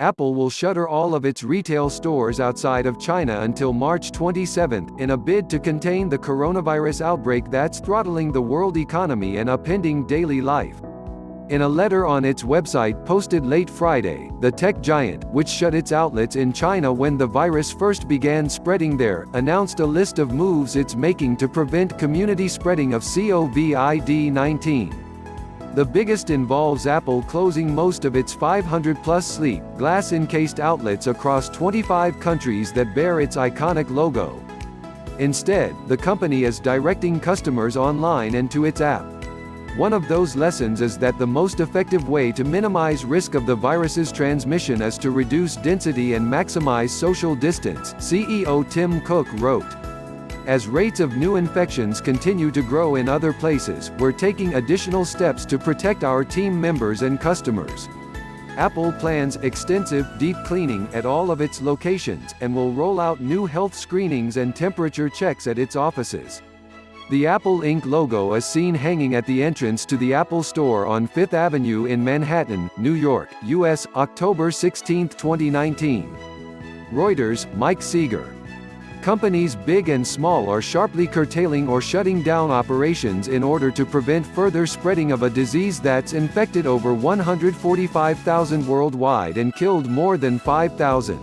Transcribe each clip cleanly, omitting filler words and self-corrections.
Apple will shutter all of its retail stores outside of China until March 27, in a bid to contain the coronavirus outbreak that's throttling the world economy and upending daily life. In a letter on its website posted late Friday, the tech giant, which shut its outlets in China when the virus first began spreading there, announced a list of moves it's making to prevent community spreading of COVID-19. The biggest involves Apple closing most of its 500-plus sleek, glass-encased outlets across 25 countries that bear its iconic logo. Instead, the company is directing customers online and to its app. One of those lessons is that the most effective way to minimize risk of the virus's transmission is to reduce density and maximize social distance, CEO Tim Cook wrote. As rates of new infections continue to grow in other places, we're taking additional steps to protect our team members and customers. Apple plans extensive, deep cleaning at all of its locations, and will roll out new health screenings and temperature checks at its offices. The Apple Inc. logo is seen hanging at the entrance to the Apple Store on Fifth Avenue in Manhattan, New York, U.S., October 16, 2019. Reuters, Mike Seeger. Companies big and small are sharply curtailing or shutting down operations in order to prevent further spreading of a disease that's infected over 145,000 worldwide and killed more than 5,000.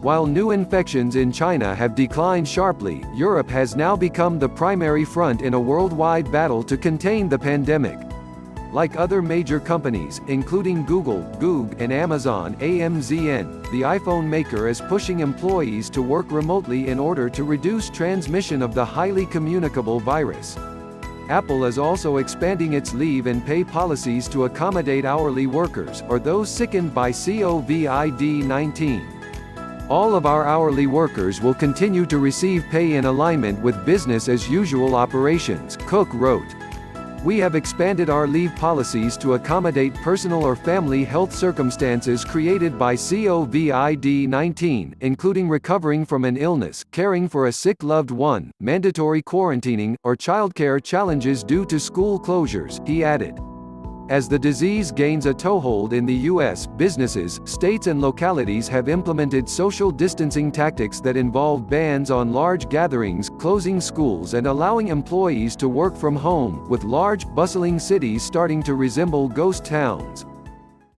While new infections in China have declined sharply, Europe has now become the primary front in a worldwide battle to contain the pandemic. Like other major companies, including Google, Goog, and Amazon AMZN, the iPhone maker is pushing employees to work remotely in order to reduce transmission of the highly communicable virus. Apple is also expanding its leave and pay policies to accommodate hourly workers, or those sickened by COVID-19. All of our hourly workers will continue to receive pay in alignment with business-as-usual operations, Cook wrote. We have expanded our leave policies to accommodate personal or family health circumstances created by COVID-19, including recovering from an illness, caring for a sick loved one, mandatory quarantining, or childcare challenges due to school closures, he added. As the disease gains a toehold in the U.S., businesses, states and localities have implemented social distancing tactics that involve bans on large gatherings, closing schools and allowing employees to work from home, with large, bustling cities starting to resemble ghost towns.